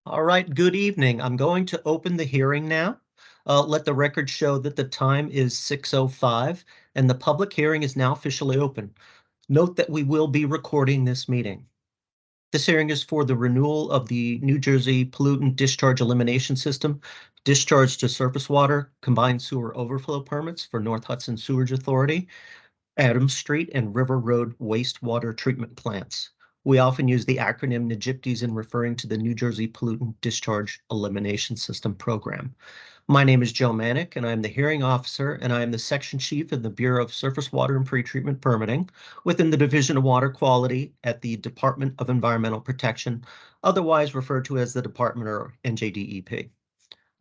All right, good evening. I'm going to open the hearing now. Let the record show that the time is 6:05 and the public hearing is now officially open. Note that we will be recording this meeting. This hearing is for the renewal of the New Jersey Pollutant Discharge Elimination System, discharge to surface water, combined sewer overflow permits for North Hudson Sewerage Authority, Adams Street and River Road wastewater treatment plants. We often use the acronym NJIPDs in referring to the New Jersey Pollutant Discharge Elimination System program. My name is Joe Manick, and I am the hearing officer, and I am the section chief in the Bureau of Surface Water and Pretreatment Permitting within the Division of Water Quality at the Department of Environmental Protection, otherwise referred to as the Department or NJDEP.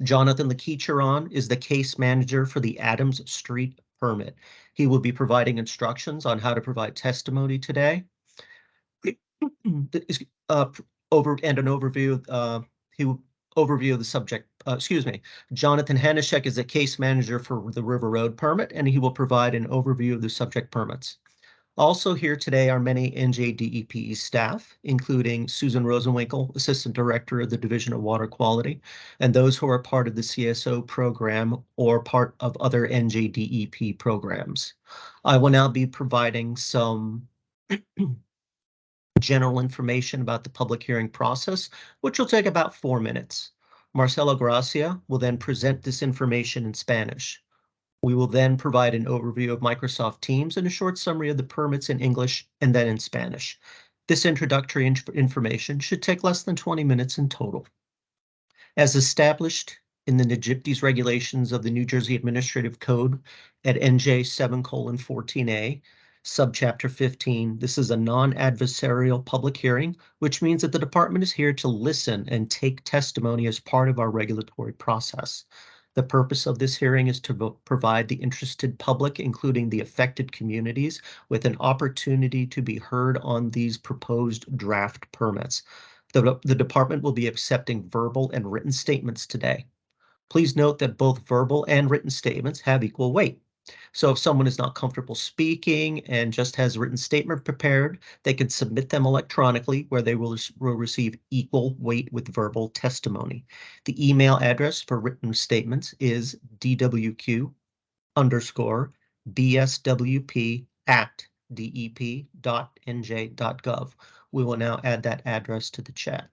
Jonathan Lekecheron is the case manager for the Adams Street permit. He will be providing instructions on how to provide testimony today. uh, Over and an overview. He will overview of the subject. Excuse me. Jonathan Hanishek is the case manager for the River Road permit, and he will provide an overview of the subject permits. Also here today are many NJDEP staff, including Susan Rosenwinkel, Assistant Director of the Division of Water Quality, and those who are part of the CSO program or part of other NJDEP programs. I will now be providing some general information about the public hearing process, which will take about 4 minutes. Marcelo Gracia will then present this information in Spanish. We will then provide an overview of Microsoft Teams and a short summary of the permits in English and then in Spanish. This introductory information should take less than 20 minutes in total. As established in the NJIPD's regulations of the New Jersey Administrative Code at NJ 7:14A, subchapter 15, this is a non-adversarial public hearing, which means that the department is here to listen and take testimony as part of our regulatory process. The purpose of this hearing is to provide the interested public, including the affected communities, with an opportunity to be heard on these proposed draft permits. The department will be accepting verbal and written statements today. Please note that both verbal and written statements have equal weight. So if someone is not comfortable speaking and just has a written statement prepared, they can submit them electronically where they will receive equal weight with verbal testimony. The email address for written statements is dwq_bswp@dep.nj.gov. We will now add that address to the chat.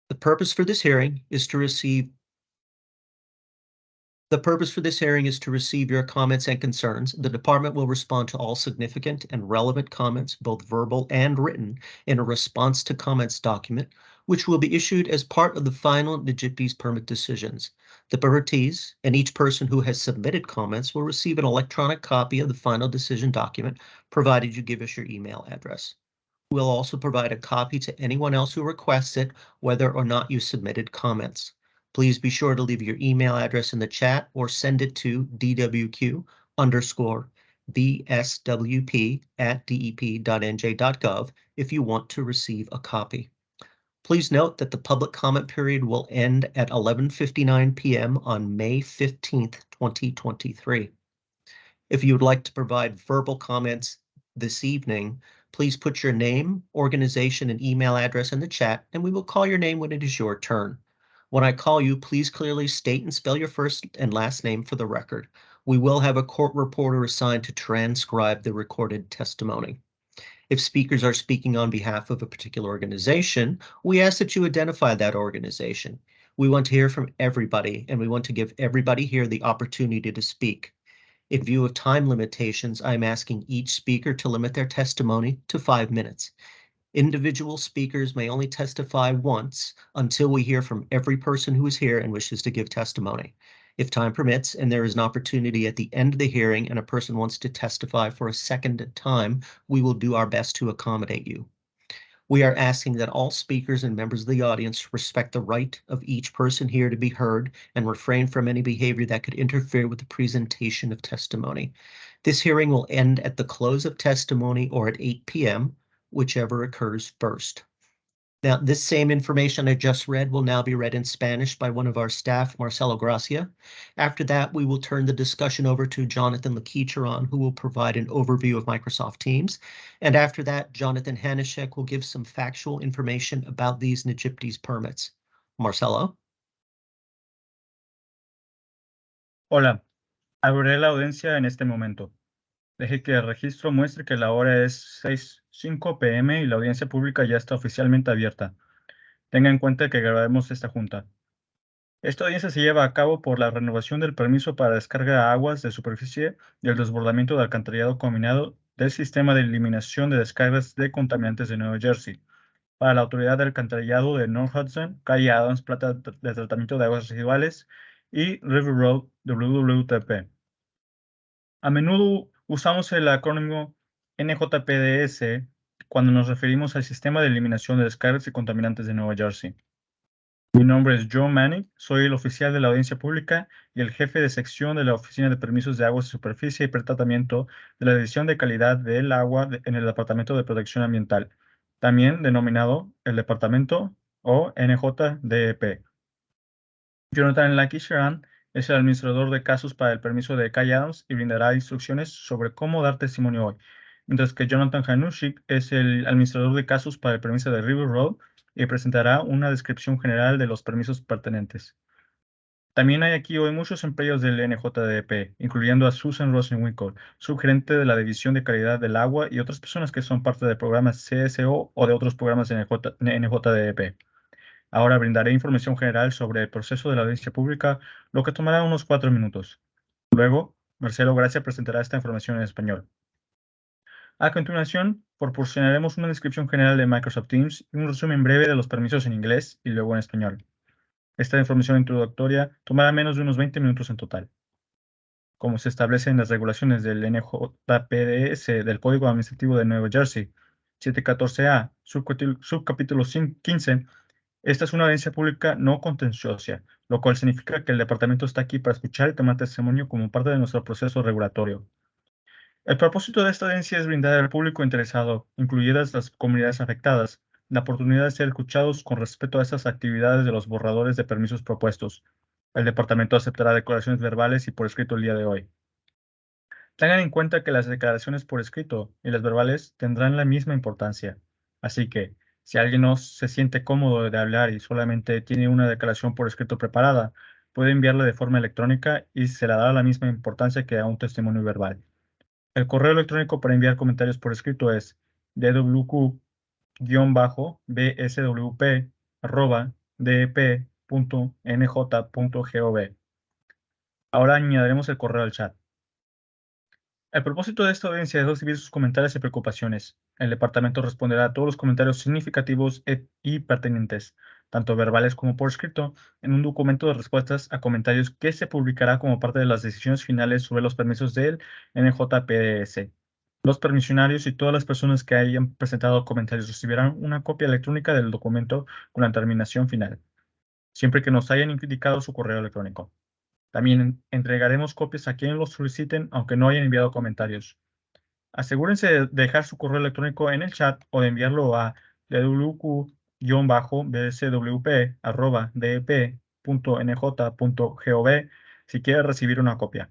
The purpose for this hearing is to receive your comments and concerns. The department will respond to all significant and relevant comments, both verbal and written, in a response to comments document, which will be issued as part of the final NJIPD's permit decisions. The permittees and each person who has submitted comments will receive an electronic copy of the final decision document, provided you give us your email address. We'll also provide a copy to anyone else who requests it, whether or not you submitted comments. Please be sure to leave your email address in the chat or send it to dwq_bswp@dep.nj.gov if you want to receive a copy. Please note that the public comment period will end at 11:59 p.m. on May 15th, 2023. If you would like to provide verbal comments this evening, please put your name, organization, and email address in the chat, and we will call your name when it is your turn. When I call you, please clearly state and spell your first and last name for the record. We will have a court reporter assigned to transcribe the recorded testimony. If speakers are speaking on behalf of a particular organization, we ask that you identify that organization. We want to hear from everybody, and we want to give everybody here the opportunity to speak. In view of time limitations, I'm asking each speaker to limit their testimony to 5 minutes. Individual speakers may only testify once until we hear from every person who is here and wishes to give testimony. If time permits and there is an opportunity at the end of the hearing and a person wants to testify for a second time, we will do our best to accommodate you. We are asking that all speakers and members of the audience respect the right of each person here to be heard and refrain from any behavior that could interfere with the presentation of testimony. This hearing will end at the close of testimony or at 8 p.m., whichever occurs first. Now, this same information I just read will now be read in Spanish by one of our staff, Marcelo Gracia. After that, we will turn the discussion over to Jonathan Lekicheron, who will provide an overview of Microsoft Teams. And after that, Jonathan Hanishek will give some factual information about these NGIPTES permits. Marcelo? Hola, abriré la audiencia en este momento. Deje que el registro muestre que la hora es 6:05 p.m. y la audiencia pública ya está oficialmente abierta. Tenga en cuenta que grabaremos esta junta. Esta audiencia se lleva a cabo por la renovación del permiso para descarga de aguas de superficie y el desbordamiento de alcantarillado combinado del sistema de eliminación de descargas de contaminantes de Nueva Jersey para la Autoridad de Alcantarillado de North Hudson, calle Adams, planta de tratamiento de aguas residuales y River Road WWTP. A menudo usamos el acrónimo NJPDS cuando nos referimos al sistema de eliminación de descargas y contaminantes de Nueva Jersey. Mi nombre es Joe Manning, soy el oficial de la audiencia pública y el jefe de sección de la Oficina de Permisos de Aguas de Superficie y Pretratamiento de la División de Calidad del Agua en el Departamento de Protección Ambiental, también denominado el Departamento o NJDEP. Jonathan Lankisharan es el administrador de casos para el permiso de Calle Adams y brindará instrucciones sobre cómo dar testimonio hoy, mientras que Jonathan Hanushik es el administrador de casos para el permiso de River Road y presentará una descripción general de los permisos pertinentes. También hay aquí hoy muchos empleados del NJDP, incluyendo a Susan Rosenwinkel, subgerente de la División de Calidad del Agua, y otras personas que son parte del programa CSO o de otros programas de NJDP. Ahora brindaré información general sobre el proceso de la audiencia pública, lo que tomará unos 4 minutos. Luego, Marcelo Gracia presentará esta información en español. A continuación, proporcionaremos una descripción general de Microsoft Teams y un resumen breve de los permisos en inglés y luego en español. Esta información introductoria tomará menos de unos 20 minutos en total. Como se establece en las regulaciones del NJPDS del Código Administrativo de Nueva Jersey, 714A, subcapítulo 15, esta es una audiencia pública no contenciosa, lo cual significa que el departamento está aquí para escuchar y tomar testimonio como parte de nuestro proceso regulatorio. El propósito de esta audiencia es brindar al público interesado, incluidas las comunidades afectadas, la oportunidad de ser escuchados con respecto a estas actividades de los borradores de permisos propuestos. El departamento aceptará declaraciones verbales y por escrito el día de hoy. Tengan en cuenta que las declaraciones por escrito y las verbales tendrán la misma importancia. Así que, si alguien no se siente cómodo de hablar y solamente tiene una declaración por escrito preparada, puede enviarla de forma electrónica y se le dará la misma importancia que a un testimonio verbal. El correo electrónico para enviar comentarios por escrito es dwq-bswp@dep.nj.gov. Ahora añadiremos el correo al chat. El propósito de esta audiencia es recibir sus comentarios y preocupaciones. El departamento responderá a todos los comentarios significativos y pertinentes, tanto verbales como por escrito, en un documento de respuestas a comentarios que se publicará como parte de las decisiones finales sobre los permisos del NJPDS. Los permisionarios y todas las personas que hayan presentado comentarios recibirán una copia electrónica del documento con la terminación final, siempre que nos hayan indicado su correo electrónico. También entregaremos copias a quienes los soliciten, aunque no hayan enviado comentarios. Asegúrense de dejar su correo electrónico en el chat o de enviarlo a wq-bswp@dep.nj.gov si quiere recibir una copia.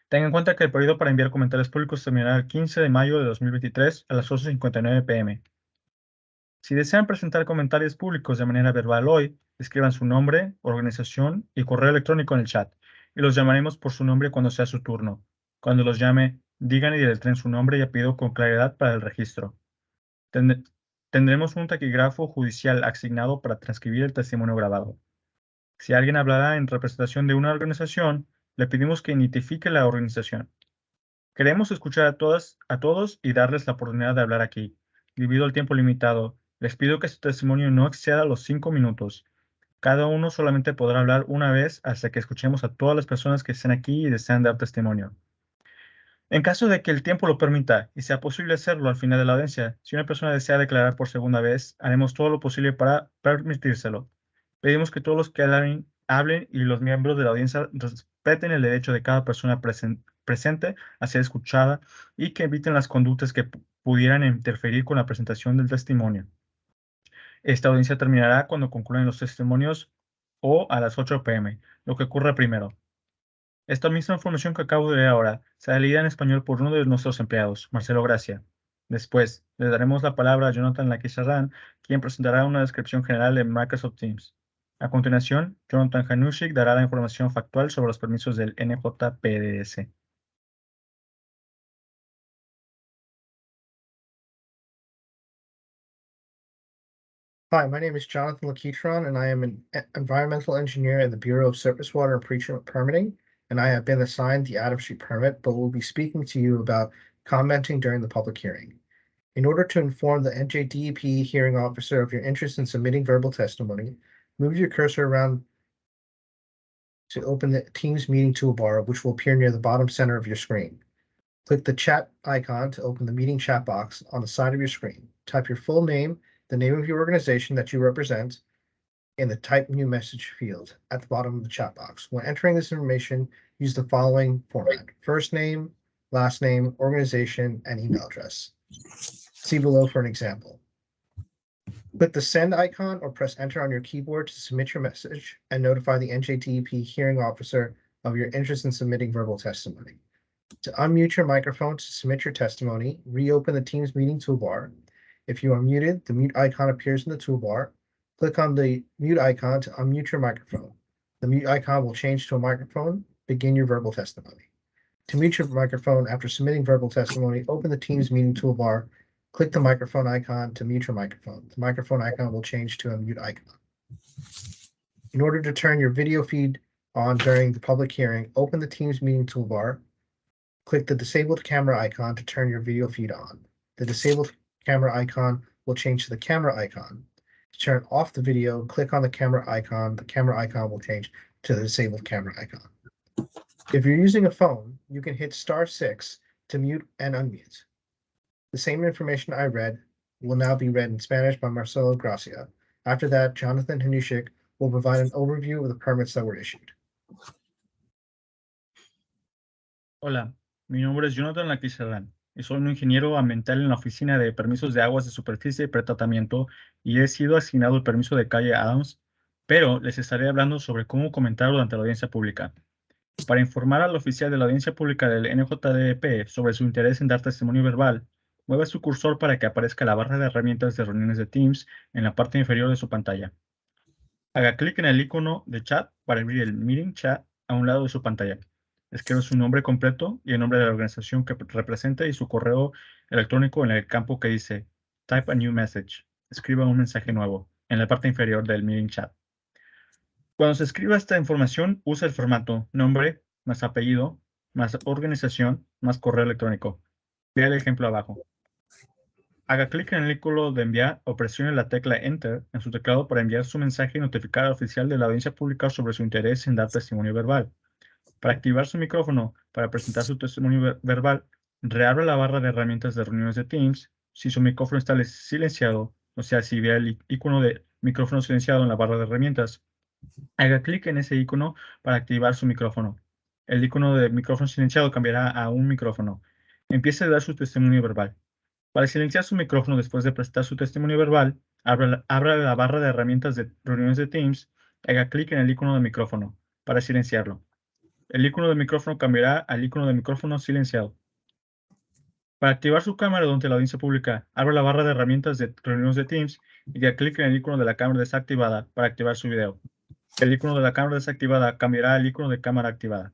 Tengan en cuenta que el periodo para enviar comentarios públicos terminará el 15 de mayo de 2023 a las 11:59 p.m. Si desean presentar comentarios públicos de manera verbal hoy, escriban su nombre, organización y correo electrónico en el chat, y los llamaremos por su nombre cuando sea su turno. Cuando los llame, digan y deletren su nombre y apellido con claridad para el registro. Tendremos un taquígrafo judicial asignado para transcribir el testimonio grabado. Si alguien hablará en representación de una organización, le pedimos que identifique la organización. Queremos escuchar a todos y darles la oportunidad de hablar aquí. Debido al tiempo limitado, les pido que su testimonio no exceda los 5 minutos. Cada uno solamente podrá hablar una vez hasta que escuchemos a todas las personas que estén aquí y desean dar testimonio. En caso de que el tiempo lo permita y sea posible hacerlo al final de la audiencia, si una persona desea declarar por segunda vez, haremos todo lo posible para permitírselo. Pedimos que todos los que hablen y los miembros de la audiencia respeten el derecho de cada persona presente a ser escuchada y que eviten las conductas que pudieran interferir con la presentación del testimonio. Esta audiencia terminará cuando concluyan los testimonios o a las 8 p.m., lo que ocurra primero. Esta misma información que acabo de leer ahora será leída en español por uno de nuestros empleados, Marcelo Gracia. Después, le daremos la palabra a Jonathan Lakisarran, quien presentará una descripción general de Microsoft Teams. A continuación, Jonathan Hanushik dará la información factual sobre los permisos del NJPDS. Hi, my name is Jonathan Lakitron, and I am an environmental engineer in the Bureau of Surface Water and Pre-Treatment Permitting, and I have been assigned the Adams Street permit, but will be speaking to you about commenting during the public hearing. In order to inform the NJDEP hearing officer of your interest in submitting verbal testimony, move your cursor around to open the Teams meeting toolbar, which will appear near the bottom center of your screen. Click the chat icon to open the meeting chat box on the side of your screen. Type your full name, the name of your organization that you represent, in the type new message field at the bottom of the chat box. When entering this information, use the following format: first name, last name, organization, and email address. See below for an example. Click the send icon or press enter on your keyboard to submit your message and notify the NJDEP hearing officer of your interest in submitting verbal testimony. To unmute your microphone to submit your testimony, reopen the Teams meeting toolbar. If you are muted, the mute icon appears in the toolbar. Click on the mute icon to unmute your microphone. The mute icon will change to a microphone. Begin your verbal testimony. To mute your microphone after submitting verbal testimony, open the Teams meeting toolbar. Click the microphone icon to mute your microphone. The microphone icon will change to a mute icon. In order to turn your video feed on during the public hearing, open the Teams meeting toolbar. Click the disabled camera icon to turn your video feed on. The disabled camera icon will change to the camera icon. To turn off the video, click on the camera icon. The camera icon will change to the disabled camera icon. If you're using a phone, you can hit *6 to mute and unmute. The same information I read will now be read in Spanish by Marcelo Gracia. After that, Jonathan Hanushik will provide an overview of the permits that were issued. Hola, mi nombre es Jonathan Lakisarran y soy un ingeniero ambiental en la Oficina de Permisos de Aguas de Superficie y Pretratamiento y he sido asignado el permiso de calle Adams, pero les estaré hablando sobre cómo comentar durante la audiencia pública. Para informar al oficial de la audiencia pública del NJDEP sobre su interés en dar testimonio verbal, mueva su cursor para que aparezca la barra de herramientas de reuniones de Teams en la parte inferior de su pantalla. Haga clic en el icono de chat para abrir el Meeting Chat a un lado de su pantalla. Escriba su nombre completo y el nombre de la organización que representa y su correo electrónico en el campo que dice Type a New Message. Escriba un mensaje nuevo en la parte inferior del Meeting Chat. Cuando se escriba esta información, usa el formato nombre más apellido más organización más correo electrónico. Vea el ejemplo abajo. Haga clic en el icono de enviar o presione la tecla Enter en su teclado para enviar su mensaje y notificar al oficial de la audiencia pública sobre su interés en dar testimonio verbal. Para activar su micrófono para presentar su testimonio verbal, reabra la barra de herramientas de reuniones de Teams. Si su micrófono está silenciado, o sea, si ve el icono de micrófono silenciado en la barra de herramientas, haga clic en ese icono para activar su micrófono. El icono de micrófono silenciado cambiará a un micrófono. Empiece a dar su testimonio verbal. Para silenciar su micrófono después de prestar su testimonio verbal, abra la barra de herramientas de reuniones de Teams, haga clic en el icono de micrófono para silenciarlo. El icono de micrófono cambiará al icono de micrófono silenciado. Para activar su cámara durante la audiencia pública, abra la barra de herramientas de reuniones de Teams y haga clic en el icono de la cámara desactivada para activar su video. El icono de la cámara desactivada cambiará al icono de cámara activada.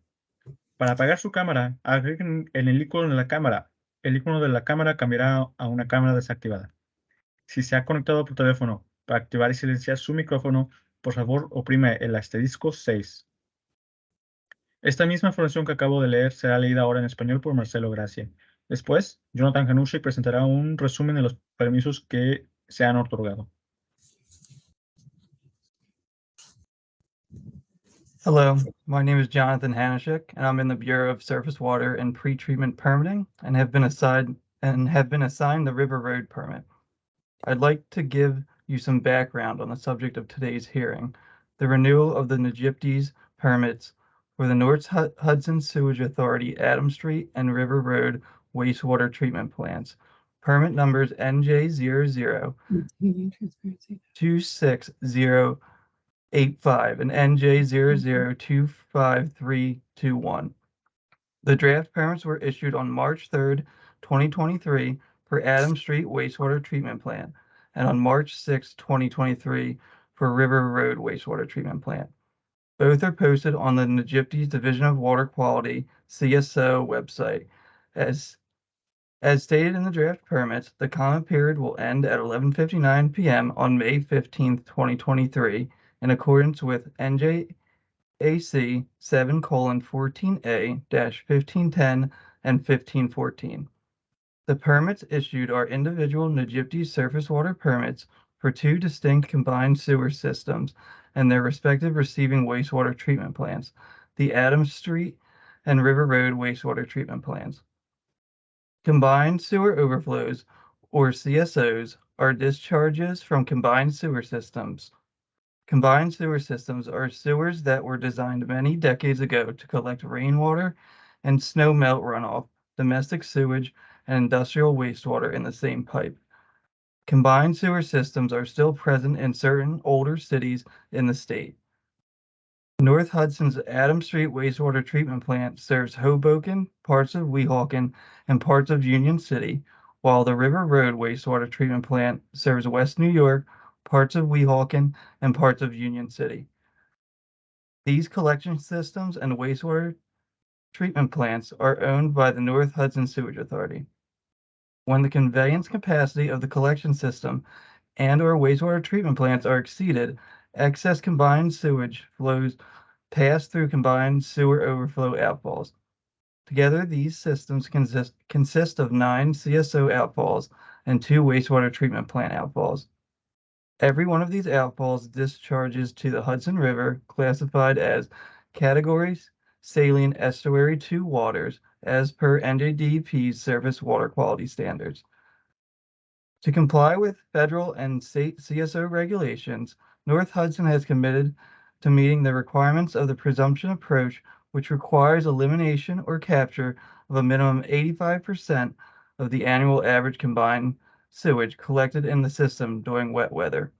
Para apagar su cámara, haga clic en el icono de la cámara. El icono de la cámara cambiará a una cámara desactivada. Si se ha conectado por teléfono, para activar y silenciar su micrófono, por favor oprime el asterisco 6. Esta misma información que acabo de leer será leída ahora en español por Marcelo Gracia. Después, Jonathan Hanushik presentará un resumen de los permisos que se han otorgado. Hello, my name is Jonathan Hanishik, and I'm in the Bureau of Surface Water and Pre-Treatment Permitting, and have been assigned the River Road permit. I'd like to give you some background on the subject of today's hearing, the renewal of the NJDEP permits for the North Hudson Sewage Authority Adams Street and River Road wastewater treatment plants. permit numbers NJ00 26085 and NJ00 25321. The draft permits were issued on March 3rd, 2023 for Adams Street Wastewater Treatment Plant and on March 6, 2023 for River Road Wastewater Treatment Plant. Both are posted on the Nagypties Division of Water Quality CSO website. As stated in the draft permits, the comment period will end at 11:59 p.m. on May 15, 2023 in accordance with NJAC 7:14A-1510 and 1514. The permits issued are individual Nagypties surface water permits for two distinct combined sewer systems and their respective receiving wastewater treatment plants, the Adams Street and River Road wastewater treatment plants. Combined sewer overflows, or CSOs, are discharges from combined sewer systems. Combined sewer systems are sewers that were designed many decades ago to collect rainwater and snow melt runoff, domestic sewage, and industrial wastewater in the same pipe. Combined sewer systems are still present in certain older cities in the state. North Hudson's Adams Street Wastewater Treatment Plant serves Hoboken, parts of Weehawken, and parts of Union City, while the River Road Wastewater Treatment Plant serves West New York, parts of Weehawken, and parts of Union City. These collection systems and wastewater treatment plants are owned by the North Hudson Sewage Authority. When the conveyance capacity of the collection system and/or wastewater treatment plants are exceeded, excess combined sewage flows pass through combined sewer overflow outfalls. Together, these systems consist of 9 CSO outfalls and 2 wastewater treatment plant outfalls. Every one of these outfalls discharges to the Hudson River, classified as categories saline estuary 2 waters as per NJDEP's surface water quality standards. To comply with federal and state CSO regulations, North Hudson has committed to meeting the requirements of the presumption approach, which requires elimination or capture of a minimum 85% of the annual average combined sewage collected in the system during wet weather.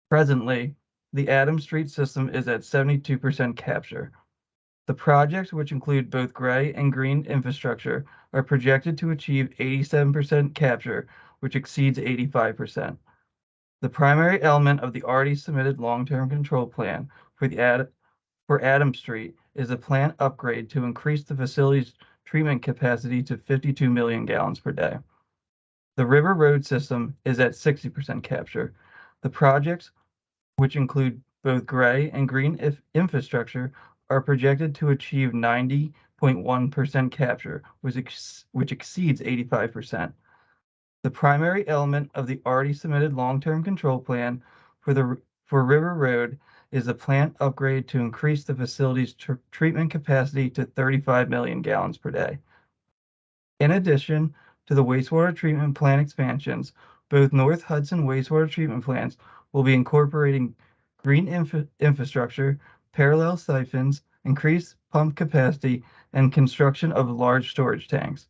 Presently, the Adams Street system is at 72% capture. The projects, which include both gray and green infrastructure, are projected to achieve 87% capture, which exceeds 85%. The primary element of the already submitted long-term control plan for Adams Street is a plant upgrade to increase the facility's treatment capacity to 52 million gallons per day. The River Road system is at 60% capture. The projects, which include both gray and green infrastructure, are projected to achieve 90.1% capture, which exceeds 85%. The primary element of the already submitted long-term control plan for River Road is a plant upgrade to increase the facility's treatment capacity to 35 million gallons per day. In addition to the wastewater treatment plant expansions, both North Hudson wastewater treatment plants will be incorporating green infrastructure, parallel siphons, increased pump capacity, and construction of large storage tanks.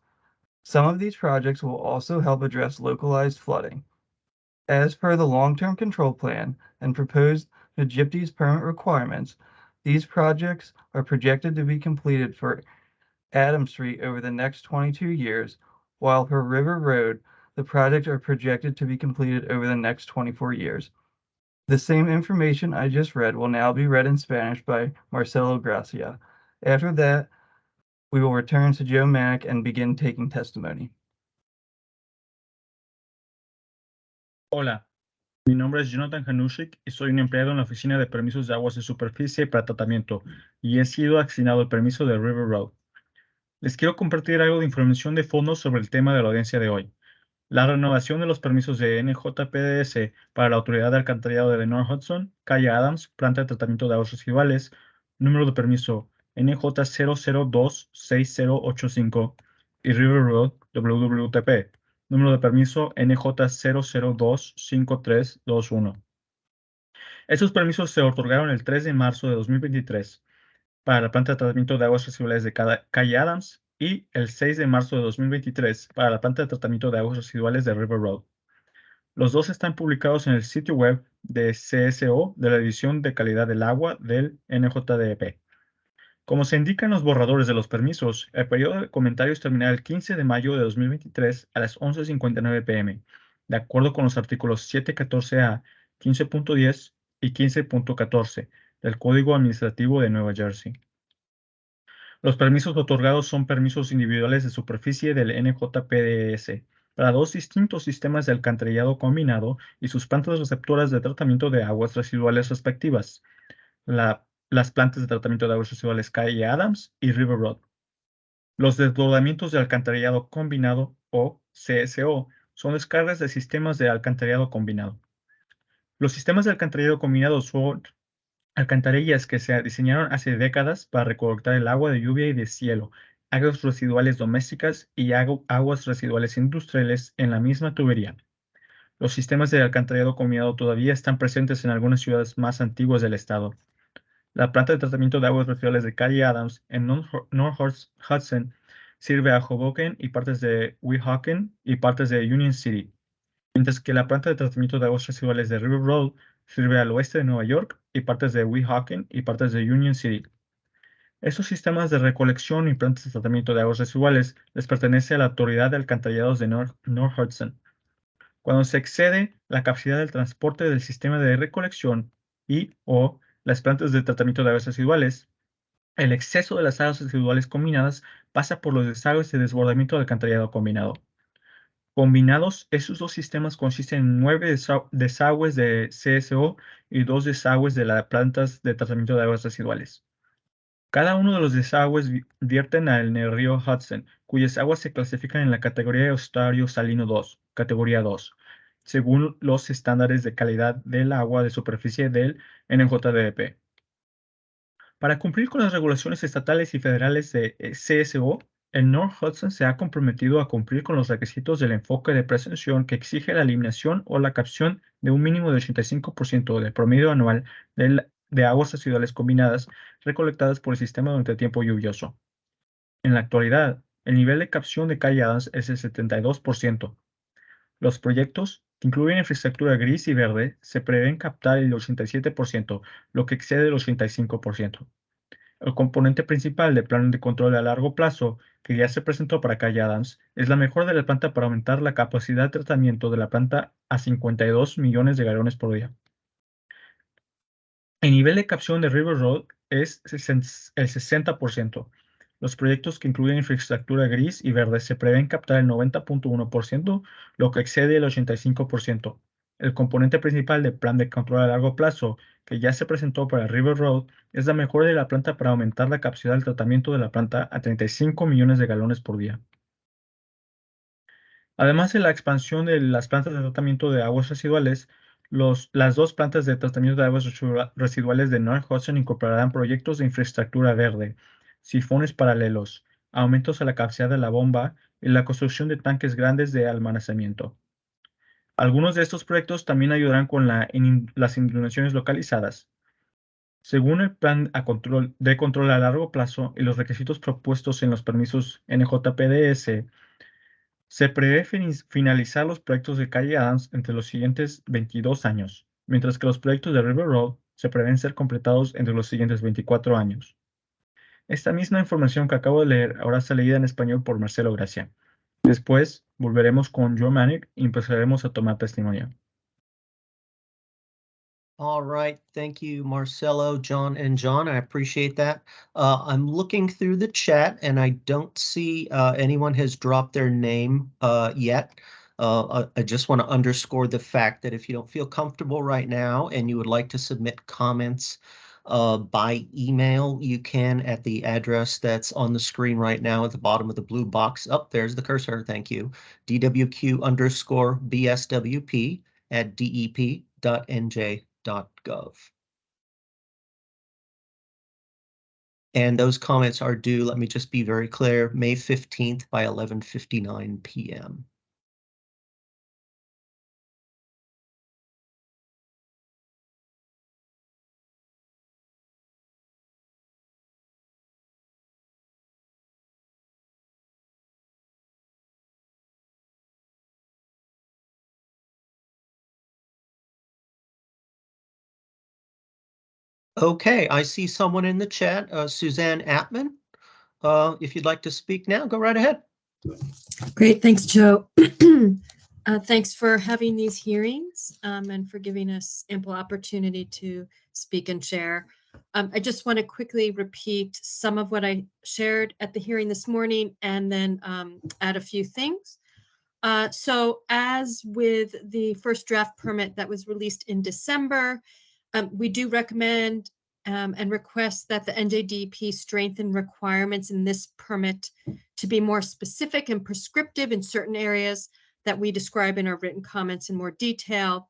Some of these projects will also help address localized flooding. As per the long-term control plan and proposed Nagypties permit requirements, these projects are projected to be completed for Adams Street over the next 22 years, while for River Road, the projects are projected to be completed over the next 24 years. The same information I just read will now be read in Spanish by Marcelo Gracia. After that, we will return to Joe Manick and begin taking testimony. Hola, mi nombre es Jonathan Hanushik y soy un empleado en la Oficina de Permisos de Aguas de Superficie para Tratamiento y he sido asignado el permiso de River Road. Les quiero compartir algo de información de fondo sobre el tema de la audiencia de hoy. La renovación de los permisos de NJPDS para la Autoridad de Alcantarillado de North Hudson, Calle Adams, Planta de Tratamiento de Aguas Residuales, número de permiso NJ0026085 y River Road WWTP, número de permiso NJ0025321. Estos permisos se otorgaron el 3 de marzo de 2023 para la planta de tratamiento de aguas residuales de Calle Adams y el 6 de marzo de 2023 para la planta de tratamiento de aguas residuales de River Road. Los dos están publicados en el sitio web de CSO de la División de Calidad del Agua del NJDEP. Como se indica en los borradores de los permisos, el periodo de comentarios terminará el 15 de mayo de 2023 a las 11:59 p.m., de acuerdo con los artículos 714A, 15.10 y 15.14 del Código Administrativo de Nueva Jersey. Los permisos otorgados son permisos individuales de superficie del NJPDS para dos distintos sistemas de alcantarillado combinado y sus plantas receptoras de tratamiento de aguas residuales respectivas, las plantas de tratamiento de aguas residuales Calle Adams y River Road. Los desbordamientos de alcantarillado combinado o CSO son descargas de sistemas de alcantarillado combinado. Los sistemas de alcantarillado combinado son alcantarillas que se diseñaron hace décadas para recolectar el agua de lluvia y de cielo, aguas residuales domésticas y aguas residuales industriales en la misma tubería. Los sistemas de alcantarillado combinado todavía están presentes en algunas ciudades más antiguas del estado. La planta de tratamiento de aguas residuales de Calle Adams en North Hudson sirve a Hoboken y partes de Weehawken y partes de Union City, mientras que la planta de tratamiento de aguas residuales de River Road sirve al oeste de Nueva York y partes de Weehawken y partes de Union City. Estos sistemas de recolección y plantas de tratamiento de aguas residuales les pertenece a la Autoridad de Alcantarillados de North Hudson. Cuando se excede la capacidad del transporte del sistema de recolección y/o las plantas de tratamiento de aguas residuales, el exceso de las aguas residuales combinadas pasa por los desagües de desbordamiento del alcantarillado combinado. Combinados, estos dos sistemas consisten en 9 desagües de CSO y 2 desagües de las plantas de tratamiento de aguas residuales. Cada uno de los desagües vierten en el río Hudson, cuyas aguas se clasifican en la categoría de estuario salino 2, categoría 2, según los estándares de calidad del agua de superficie del NJDP. Para cumplir con las regulaciones estatales y federales de CSO, el North Hudson se ha comprometido a cumplir con los requisitos del enfoque de prevención que exige la eliminación o la captación de un mínimo de 85% del promedio anual de aguas residuales combinadas recolectadas por el sistema durante el tiempo lluvioso. En la actualidad, el nivel de captación de Calle Adams es el 72%. Los proyectos, que incluyen infraestructura gris y verde, se prevén captar el 87%, lo que excede el 85%. El componente principal del plan de control a largo plazo, que ya se presentó para Calle Adams, es la mejora de la planta para aumentar la capacidad de tratamiento de la planta a 52 millones de galones por día. El nivel de captación de River Road es el 60%. Los proyectos que incluyen infraestructura gris y verde se prevén captar el 90.1%, lo que excede el 85%. El componente principal del plan de control a largo plazo, que ya se presentó para River Road, es la mejora de la planta para aumentar la capacidad del tratamiento de la planta a 35 millones de galones por día. Además de la expansión de las plantas de tratamiento de aguas residuales, las dos plantas de tratamiento de aguas residuales de North Hudson incorporarán proyectos de infraestructura verde, sifones paralelos, aumentos a la capacidad de la bomba y la construcción de tanques grandes de almacenamiento. Algunos de estos proyectos también ayudarán con las inundaciones localizadas. Según el plan de control a largo plazo y los requisitos propuestos en los permisos NJPDS, se prevé finalizar los proyectos de Calle Adams entre los siguientes 22 años, mientras que los proyectos de River Road se prevén ser completados entre los siguientes 24 años. Esta misma información que acabo de leer ahora está leída en español por Marcelo Gracia. Después volveremos con Joe Manick y empezaremos a tomar testimonio. All right, thank you, Marcelo, John, and John. I appreciate that. I'm looking through the chat and I don't see anyone has dropped their name yet. I just want to underscore the fact that if you don't feel comfortable right now and you would like to submit comments by email, you can at the address that's on the screen right now at the bottom of the blue box. Oh, there's the cursor. Thank you. DWQ_BSWP@dep.nj.gov. And those comments are due, let me just be very clear, May 15th by 11:59 p.m. Okay, I see someone in the chat, Suzanne Atman. If you'd like to speak now, go right ahead. Great, thanks, Joe. Thanks for having these hearings and for giving us ample opportunity to speak and share. I just want to quickly repeat some of what I shared at the hearing this morning and then add a few things. So as with the first draft permit that was released in December, we do recommend and request that the NJDP strengthen requirements in this permit to be more specific and prescriptive in certain areas that we describe in our written comments in more detail,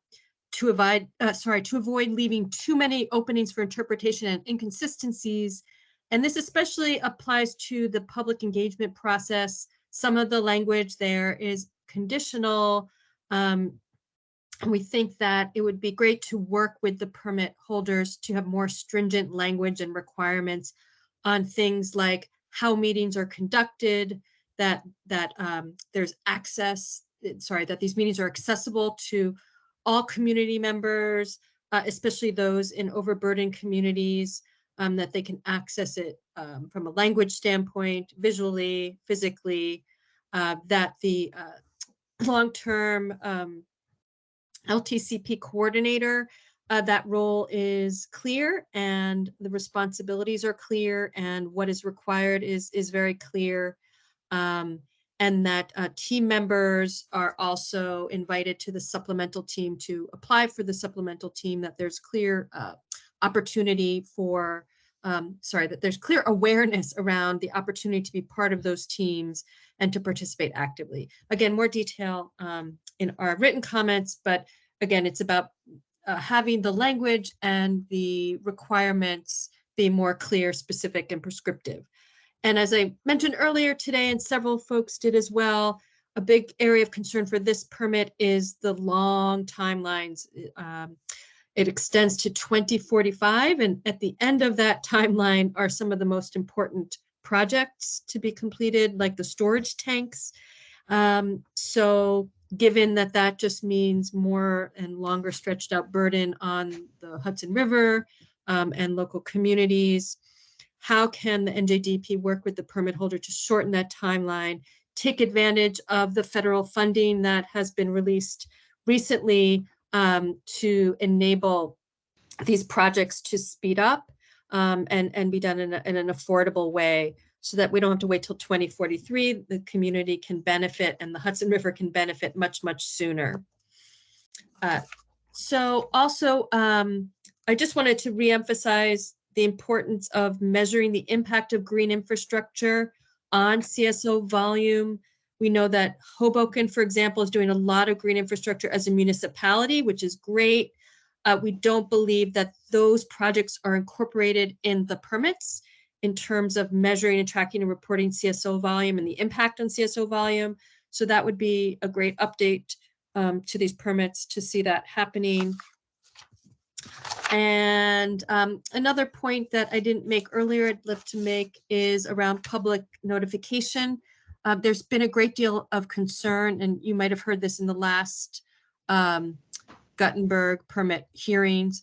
to avoid leaving too many openings for interpretation and inconsistencies. And this especially applies to the public engagement process. Some of the language there is conditional. We think that it would be great to work with the permit holders to have more stringent language and requirements on things like how meetings are conducted, that there's access, that these meetings are accessible to all community members, especially those in overburdened communities, that they can access it from a language standpoint, visually, physically, that the long-term LTCP coordinator, that role is clear and the responsibilities are clear and what is required is very clear. And that team members are also invited to the supplemental team to apply for the supplemental team, that there's clear opportunity for, that there's clear awareness around the opportunity to be part of those teams and to participate actively. Again, more detail in our written comments, but again, it's about having the language and the requirements be more clear, specific, and prescriptive. And as I mentioned earlier today, and several folks did as well, a big area of concern for this permit is the long timelines. It extends to 2045, and at the end of that timeline are some of the most important projects to be completed, like the storage tanks. So given that that just means more and longer stretched out burden on the Hudson River and local communities, how can the NJDP work with the permit holder to shorten that timeline, take advantage of the federal funding that has been released recently to enable these projects to speed up and be done in an affordable way, so that we don't have to wait till 2043. The community can benefit and the Hudson River can benefit much, much sooner. So also, I just wanted to reemphasize the importance of measuring the impact of green infrastructure on CSO volume. We know that Hoboken, for example, is doing a lot of green infrastructure as a municipality, which is great. We don't believe that those projects are incorporated in the permits in terms of measuring and tracking and reporting CSO volume and the impact on CSO volume. So that would be a great update to these permits to see that happening. And another point that I didn't make earlier, I'd love to make, is around public notification. There's been a great deal of concern, and you might have heard this in the last Guttenberg permit hearings,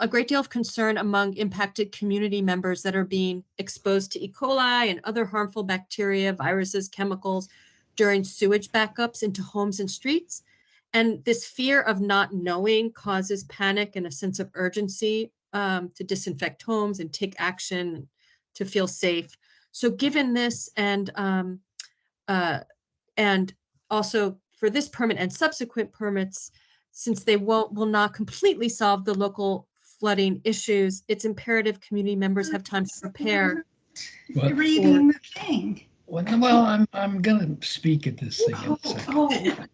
a great deal of concern among impacted community members that are being exposed to E. coli and other harmful bacteria, viruses, chemicals during sewage backups into homes and streets. And this fear of not knowing causes panic and a sense of urgency to disinfect homes and take action to feel safe. So given this, and also for this permit and subsequent permits, since they will not completely solve the local flooding issues, it's imperative community members have time to prepare. You're reading the thing. Well, I'm going to speak at this thing in a second.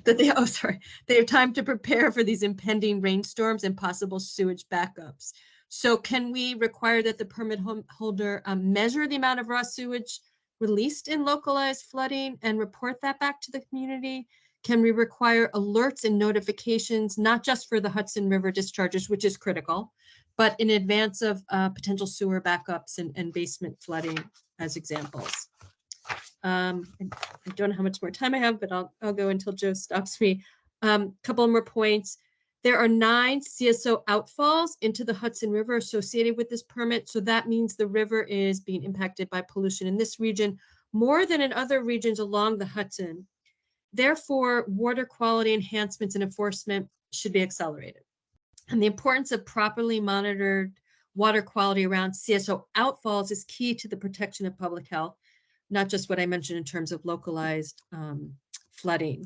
That they have time to prepare for these impending rainstorms and possible sewage backups. So can we require that the permit holder measure the amount of raw sewage released in localized flooding and report that back to the community? Can we require alerts and notifications, not just for the Hudson River discharges, which is critical, but in advance of potential sewer backups and basement flooding as examples? I don't know how much more time I have, but I'll go until Joe stops me. Couple more points. There are 9 CSO outfalls into the Hudson River associated with this permit. So that means the river is being impacted by pollution in this region more than in other regions along the Hudson. Therefore, water quality enhancements and enforcement should be accelerated. And the importance of properly monitored water quality around CSO outfalls is key to the protection of public health, not just what I mentioned in terms of localized flooding.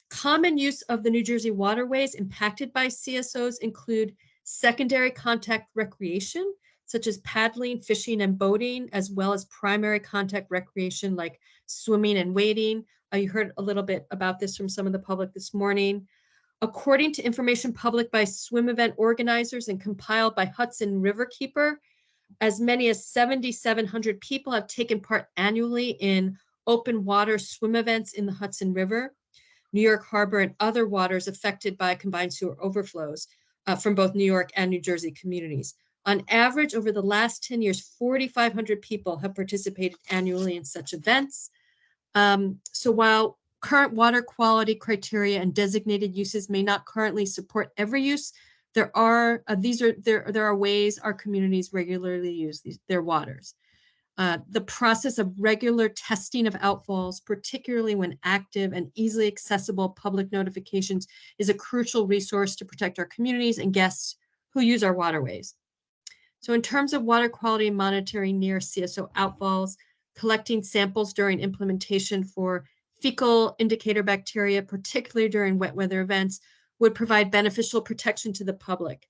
Common use of the New Jersey waterways impacted by CSOs include secondary contact recreation, such as paddling, fishing, and boating, as well as primary contact recreation like swimming and wading. You heard a little bit about this from some of the public this morning. According to information published by swim event organizers and compiled by Hudson Riverkeeper, as many as 7,700 people have taken part annually in open water swim events in the Hudson River, New York Harbor, and other waters affected by combined sewer overflows from both New York and New Jersey communities. On average, over the last 10 years, 4,500 people have participated annually in such events. So while current water quality criteria and designated uses may not currently support every use, there are ways our communities regularly use their waters. The process of regular testing of outfalls, particularly when active and easily accessible public notifications, is a crucial resource to protect our communities and guests who use our waterways. So in terms of water quality monitoring near CSO outfalls, collecting samples during implementation for fecal indicator bacteria, particularly during wet weather events, would provide beneficial protection to the public.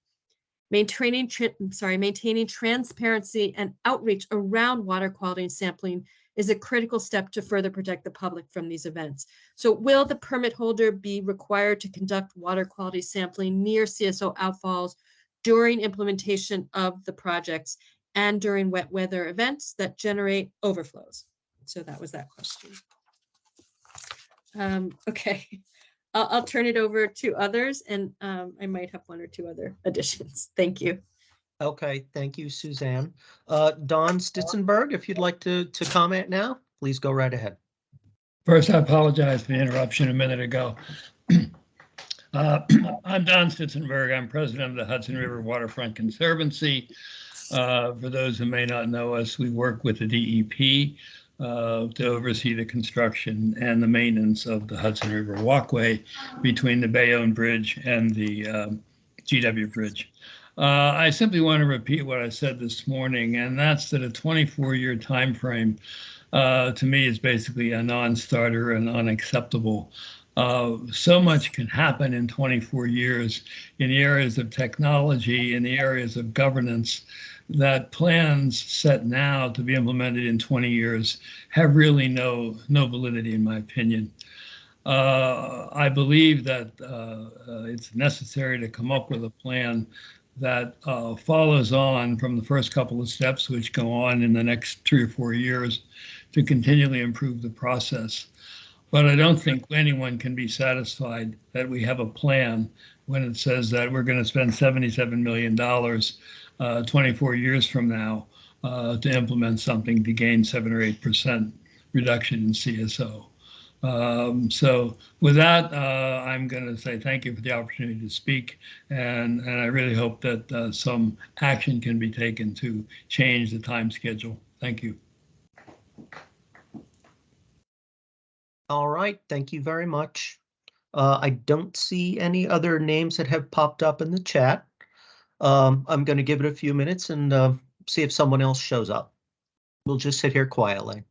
Maintaining transparency and outreach around water quality and sampling is a critical step to further protect the public from these events. So will the permit holder be required to conduct water quality sampling near CSO outfalls during implementation of the projects and during wet weather events that generate overflows? So that was that question. Okay, I'll turn it over to others, and I might have 1 or 2 other additions. Thank you. Okay, thank you, Suzanne. Don Stitzenberg, if you'd like to comment now, please go right ahead. First, I apologize for the interruption a minute ago. I'm Don Stitzenberg. I'm president of the Hudson River Waterfront Conservancy. For those who may not know us, we work with the DEP to oversee the construction and the maintenance of the Hudson River Walkway between the Bayonne Bridge and the GW Bridge. I simply want to repeat what I said this morning, and that's that a 24-year time frame to me is basically a non-starter and unacceptable. So much can happen in 24 years in the areas of technology, in the areas of governance, that plans set now to be implemented in 20 years have really no validity, in my opinion. I believe that it's necessary to come up with a plan that follows on from the first couple of steps, which go on in the next 3 or 4 years, to continually improve the process. But I don't think anyone can be satisfied that we have a plan when it says that we're going to spend $77 million 24 years from now to implement something to gain 7 or 8% reduction in CSO. So with that, I'm going to say thank you for the opportunity to speak, and I really hope that some action can be taken to change the time schedule. Thank you. All right, thank you very much. I don't see any other names that have popped up in the chat. I'm going to give it a few minutes and see if someone else shows up. We'll just sit here quietly.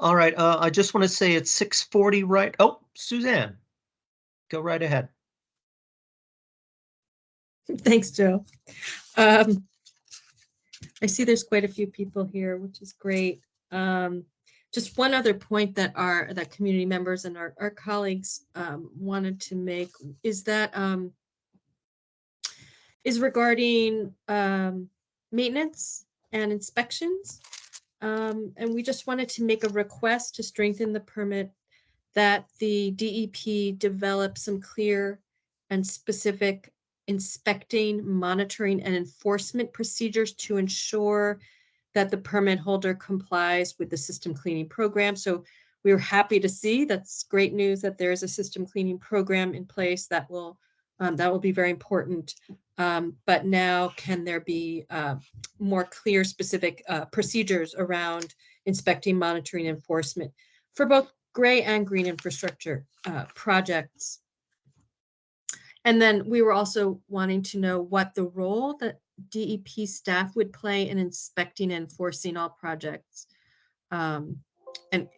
All right, I just want to say it's 6:40, right? Oh, Suzanne, go right ahead. Thanks, Joe. I see there's quite a few people here, which is great. Just one other point that community members and our colleagues wanted to make is that is regarding maintenance and inspections. And we just wanted to make a request to strengthen the permit that the DEP develop some clear and specific inspecting, monitoring, and enforcement procedures to ensure that the permit holder complies with the system cleaning program. So we were happy to see, that's great news, that there is a system cleaning program in place that will be very important. But now can there be more clear, specific procedures around inspecting, monitoring, enforcement for both gray and green infrastructure projects? And then we were also wanting to know what the role that DEP staff would play in inspecting and enforcing all projects. And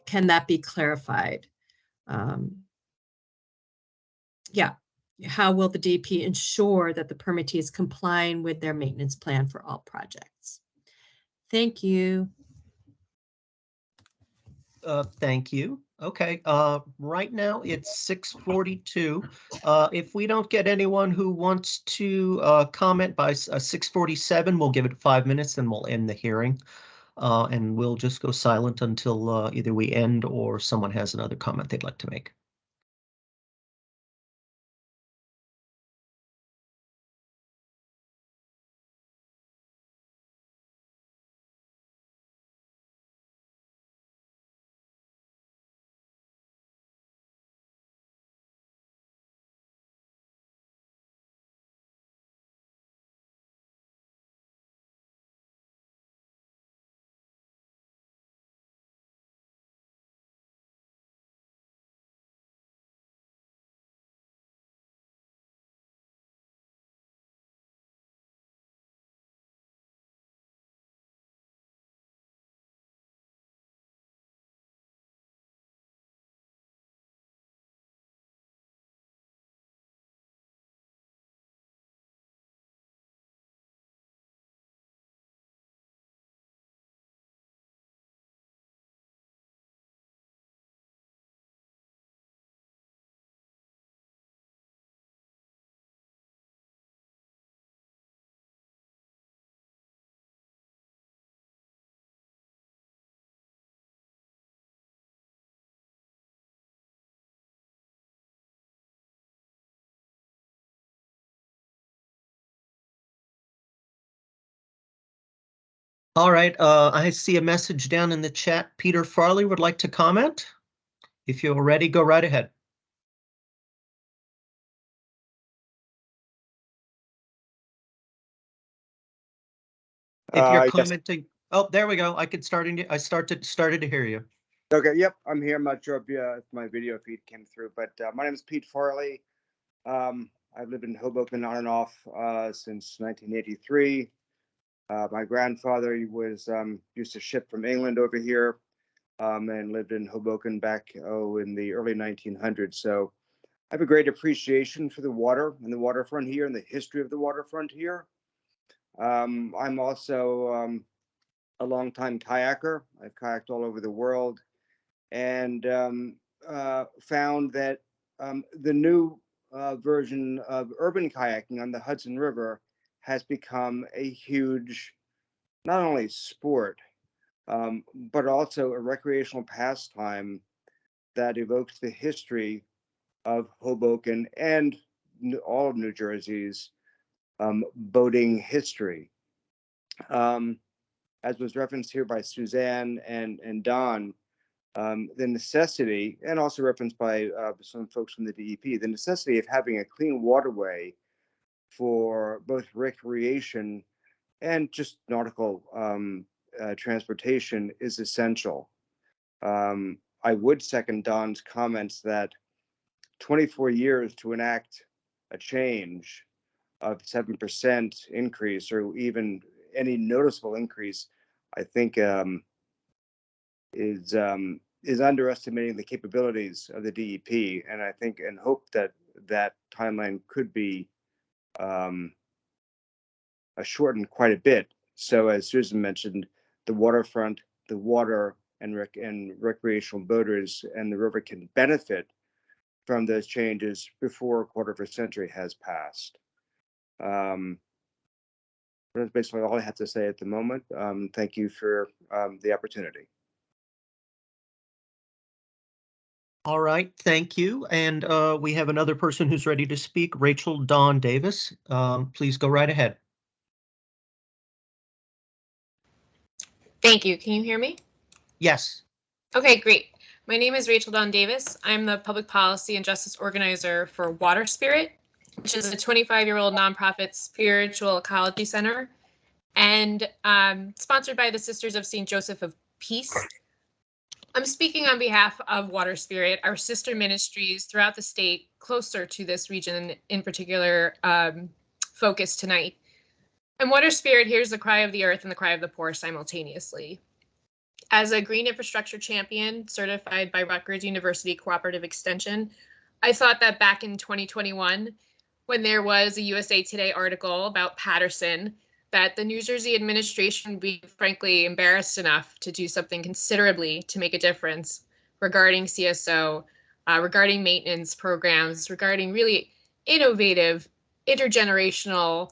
can that be clarified? Yeah. How will the DEP ensure that the permittee is complying with their maintenance plan for all projects? Thank you. Thank you. Okay, right now it's 6:42. If we don't get anyone who wants to comment by 6:47, we'll give it 5 minutes and we'll end the hearing. And we'll just go silent until either we end or someone has another comment they'd like to make. All right, I see a message down in the chat. Peter Farley would like to comment. If you're ready, go right ahead. If you're commenting, oh, there we go. I started to hear you. Okay, yep, I'm here. I'm not sure if my video feed came through, but my name is Pete Farley. I've lived in Hoboken on and off since 1983. My grandfather was used to ship from England over here and lived in Hoboken back in the early 1900s. So I have a great appreciation for the water and the waterfront here and the history of the waterfront here. I'm also a longtime kayaker. I've kayaked all over the world and found that the new version of urban kayaking on the Hudson River has become a huge, not only sport, but also a recreational pastime that evokes the history of Hoboken and all of New Jersey's boating history. As was referenced here by Suzanne and Don, the necessity, and also referenced by some folks from the DEP, the necessity of having a clean waterway for both recreation and just nautical transportation is essential. I would second Don's comments that 24 years to enact a change of 7% increase or even any noticeable increase, I think is is underestimating the capabilities of the DEP, and I think and hope that that timeline could be shortened quite a bit. So as Susan mentioned, the waterfront, the water and recreational boaters and the river can benefit from those changes before a quarter of a century has passed. That's basically all I have to say at the moment. Thank you for the opportunity. All right, thank you. And we have another person who's ready to speak, Rachel Dawn Davis. Please go right ahead. Thank you. Can you hear me? Yes. Okay, great. My name is Rachel Dawn Davis. I'm the public policy and justice organizer for Water Spirit, which is a 25-year-old nonprofit spiritual ecology center, and sponsored by the Sisters of St. Joseph of Peace. I'm speaking on behalf of Water Spirit, our sister ministries throughout the state, closer to this region in particular, focus tonight. And Water Spirit hears the cry of the earth and the cry of the poor simultaneously. As a green infrastructure champion certified by Rutgers University Cooperative Extension, I thought that back in 2021, when there was a USA Today article about Patterson, that the New Jersey administration would be frankly embarrassed enough to do something considerably to make a difference regarding CSO, regarding maintenance programs, regarding really innovative, intergenerational,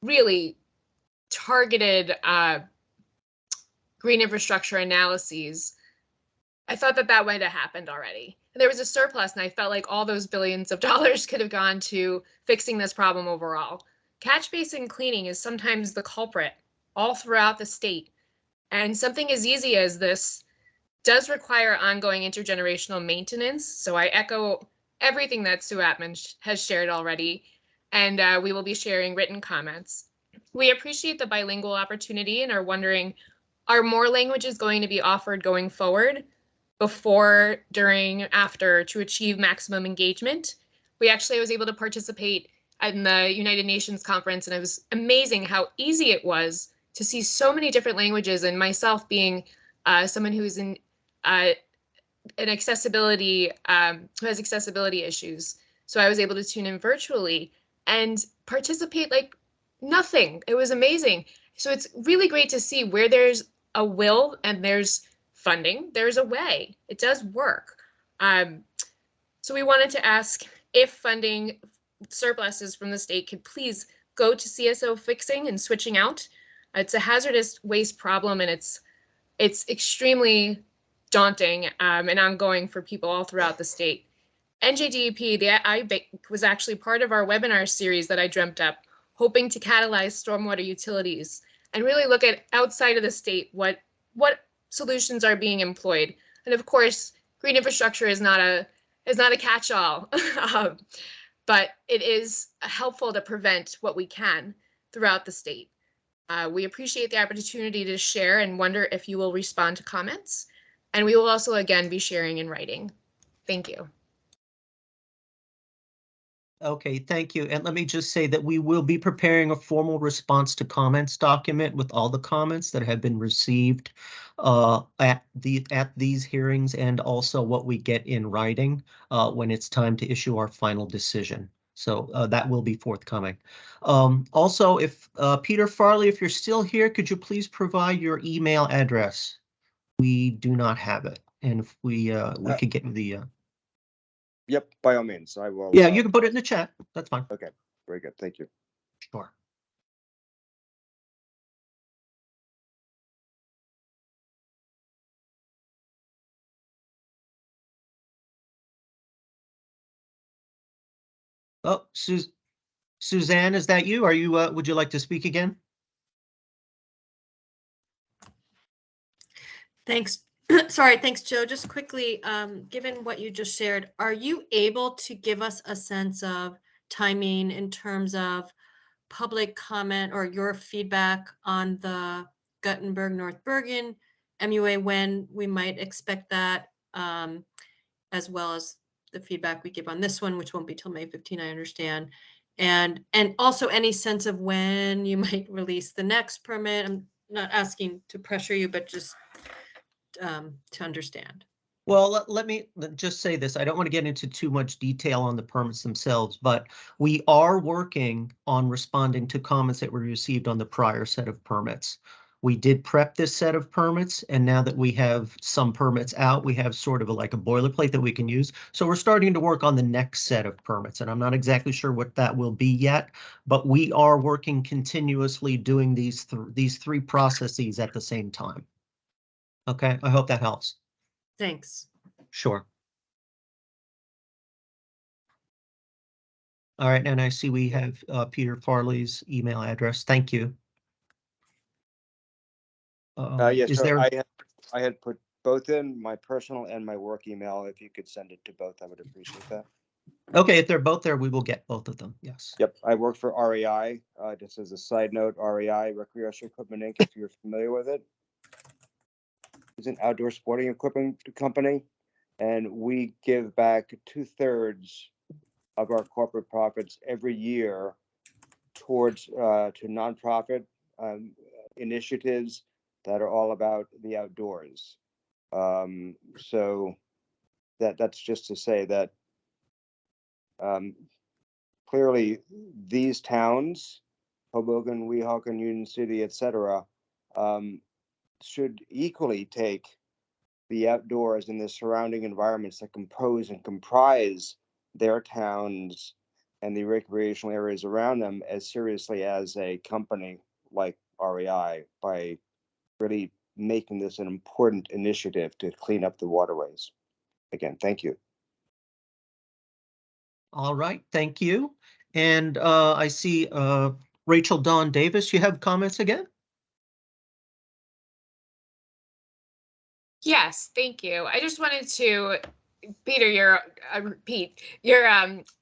really targeted green infrastructure analyses. I thought that that might have happened already. There was a surplus, and I felt like all those billions of dollars could have gone to fixing this problem overall. Catch basin cleaning is sometimes the culprit all throughout the state. And something as easy as this does require ongoing intergenerational maintenance. So I echo everything that Sue Atman has shared already, and we will be sharing written comments. We appreciate the bilingual opportunity and are wondering, are more languages going to be offered going forward, before, during, after, to achieve maximum engagement? I was able to participate in the United Nations conference, and it was amazing how easy it was to see so many different languages, and myself being someone who's in an accessibility, who has accessibility issues. So I was able to tune in virtually and participate like nothing. It was amazing. So it's really great to see where there's a will and there's funding, there's a way. It does work. So we wanted to ask if funding surpluses from the state could please go to CSO fixing and switching out. It's a hazardous waste problem, and it's extremely daunting and ongoing for people all throughout the state. NJDEP, I was actually part of our webinar series that I dreamt up, hoping to catalyze stormwater utilities and really look at outside of the state what solutions are being employed. And of course, green infrastructure is not a catch-all, but it is helpful to prevent what we can throughout the state. We appreciate the opportunity to share and wonder if you will respond to comments. And we will also again be sharing in writing. Thank you. Okay, thank you. And let me just say that we will be preparing a formal response to comments document with all the comments that have been received at these hearings, and also what we get in writing when it's time to issue our final decision. So that will be forthcoming. Also, if Peter Farley, if you're still here, could you please provide your email address? We do not have it, and if we could get the. Yep, by all means, I will. Yeah, you can put it in the chat. That's fine. Okay, very good. Thank you. Sure. Oh, Suzanne, is that you? Are you? Would you like to speak again? Thanks. Sorry, thanks, Joe. Just quickly, given what you just shared, are you able to give us a sense of timing in terms of public comment or your feedback on the Guttenberg North Bergen MUA, when we might expect that, as well as the feedback we give on this one, which won't be till May 15, I understand. And also any sense of when you might release the next permit? I'm not asking to pressure you, but just to understand. Well, let me just say this. I don't want to get into too much detail on the permits themselves, but we are working on responding to comments that were received on the prior set of permits. We did prep this set of permits, and now that we have some permits out, we have sort of like a boilerplate that we can use. So we're starting to work on the next set of permits, and I'm not exactly sure what that will be yet, but we are working continuously doing these three processes at the same time. Okay, I hope that helps. Thanks. Sure. All right, and I see we have Peter Farley's email address. Thank you. Yes, Is sir. there? I had put both in, my personal and my work email. If you could send it to both, I would appreciate that. Okay, if they're both there, we will get both of them. Yes. Yep, I work for REI. Just as a side note, REI, Recreational Equipment Inc., if you're familiar with it, is an outdoor sporting equipment company, and we give back 2/3 of our corporate profits every year towards to nonprofit initiatives that are all about the outdoors. So that's just to say that clearly these towns, Hoboken, Weehawken, Union City, etc., should equally take the outdoors and the surrounding environments that compose and comprise their towns and the recreational areas around them as seriously as a company like REI, by really making this an important initiative to clean up the waterways. Again, thank you. All right, thank you. And I see Rachel Dawn Davis, you have comments again? Yes, thank you. I just wanted to, Peter, Pete, you're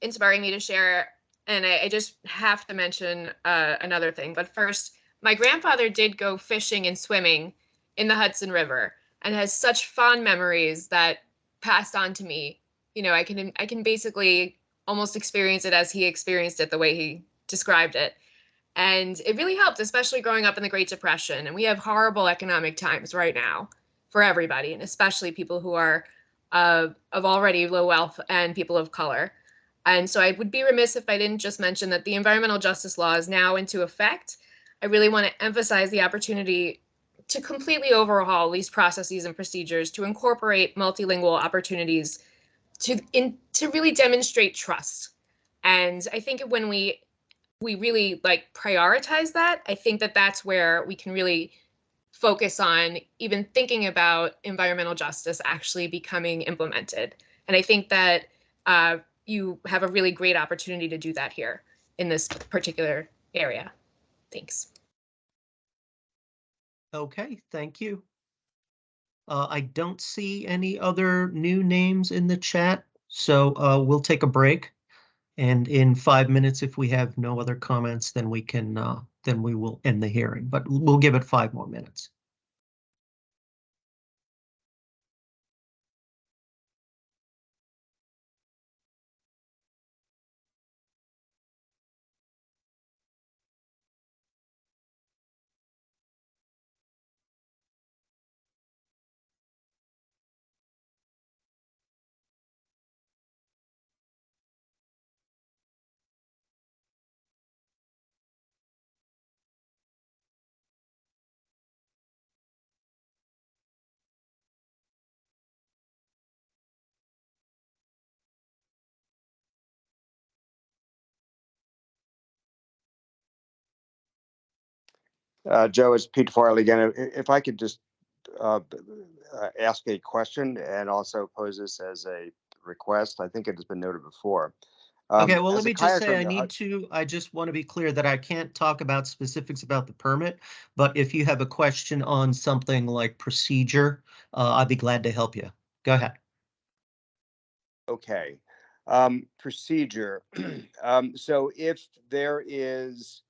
inspiring me to share, and I just have to mention another thing. But first, my grandfather did go fishing and swimming in the Hudson River and has such fond memories that passed on to me. You know, I can basically almost experience it as he experienced it, the way he described it. And it really helped, especially growing up in the Great Depression. And we have horrible economic times right now for everybody, and especially people who are of already low wealth and people of color. And so I would be remiss if I didn't just mention that the environmental justice law is now into effect. I really want to emphasize the opportunity to completely overhaul these processes and procedures to incorporate multilingual opportunities to really demonstrate trust. And I think when we really like prioritize that, I think that that's where we can really focus on even thinking about environmental justice actually becoming implemented. And I think that you have a really great opportunity to do that here in this particular area. Thanks. Okay, thank you. I don't see any other new names in the chat, so we'll take a break. And in 5 minutes, if we have no other comments, then we will end the hearing, but we'll give it 5 more minutes. Joe, it's Pete Farley again. If I could just ask a question and also pose this as a request. I think it has been noted before. Okay, well, let me just say I just want to be clear that I can't talk about specifics about the permit, but if you have a question on something like procedure, I'd be glad to help you. Go ahead. Okay. Procedure. So if there is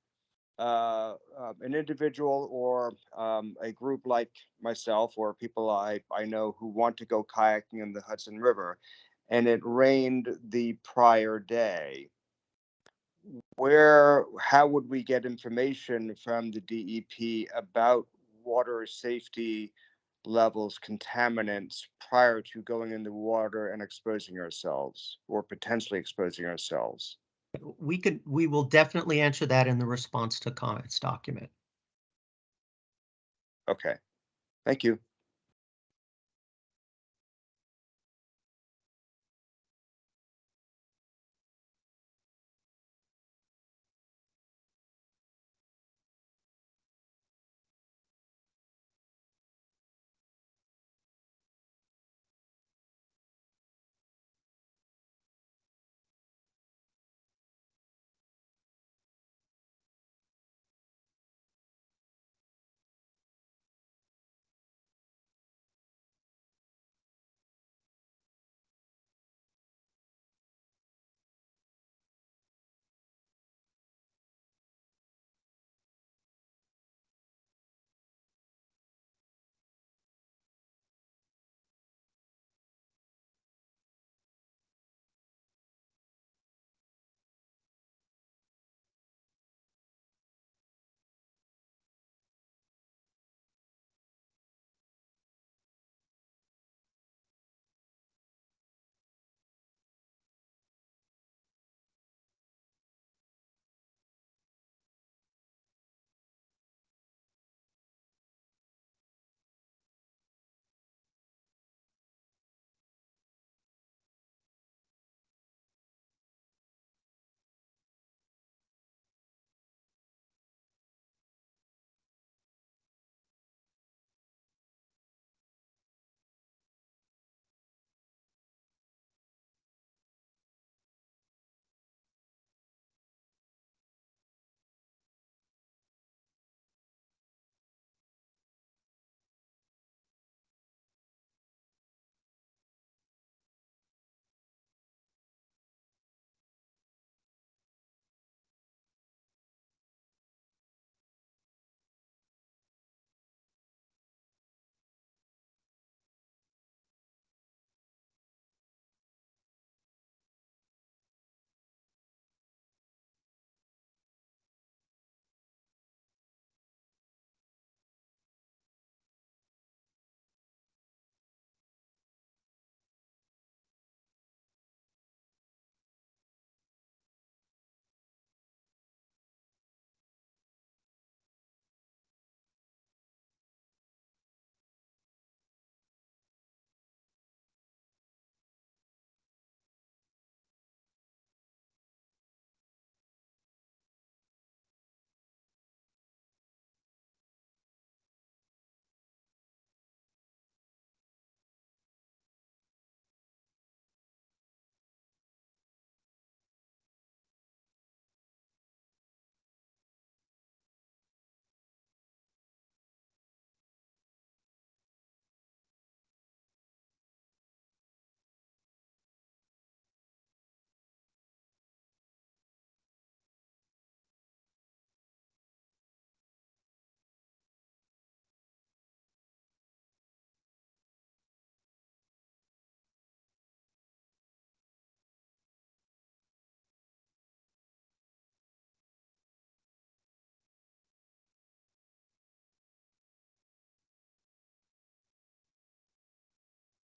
an individual or a group like myself or people I know who want to go kayaking in the Hudson River, and it rained the prior day, how would we get information from the DEP about water safety levels contaminants prior to going in the water and exposing ourselves or potentially exposing ourselves? We will definitely answer that in the response to comments document. Okay, thank you.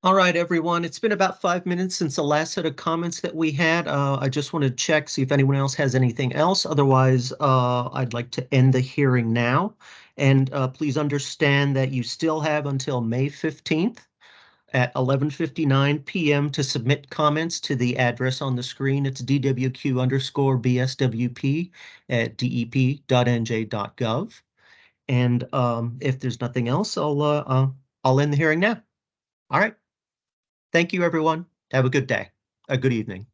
All right, everyone. It's been about 5 minutes since the last set of comments that we had. I just want to check, see if anyone else has anything else. Otherwise, I'd like to end the hearing now. And please understand that you still have until May 15th at 11:59 p.m. to submit comments to the address on the screen. It's dwq_bswp@dep.nj.gov. And if there's nothing else, I'll end the hearing now. All right. Thank you, everyone. Have a good day, a good evening.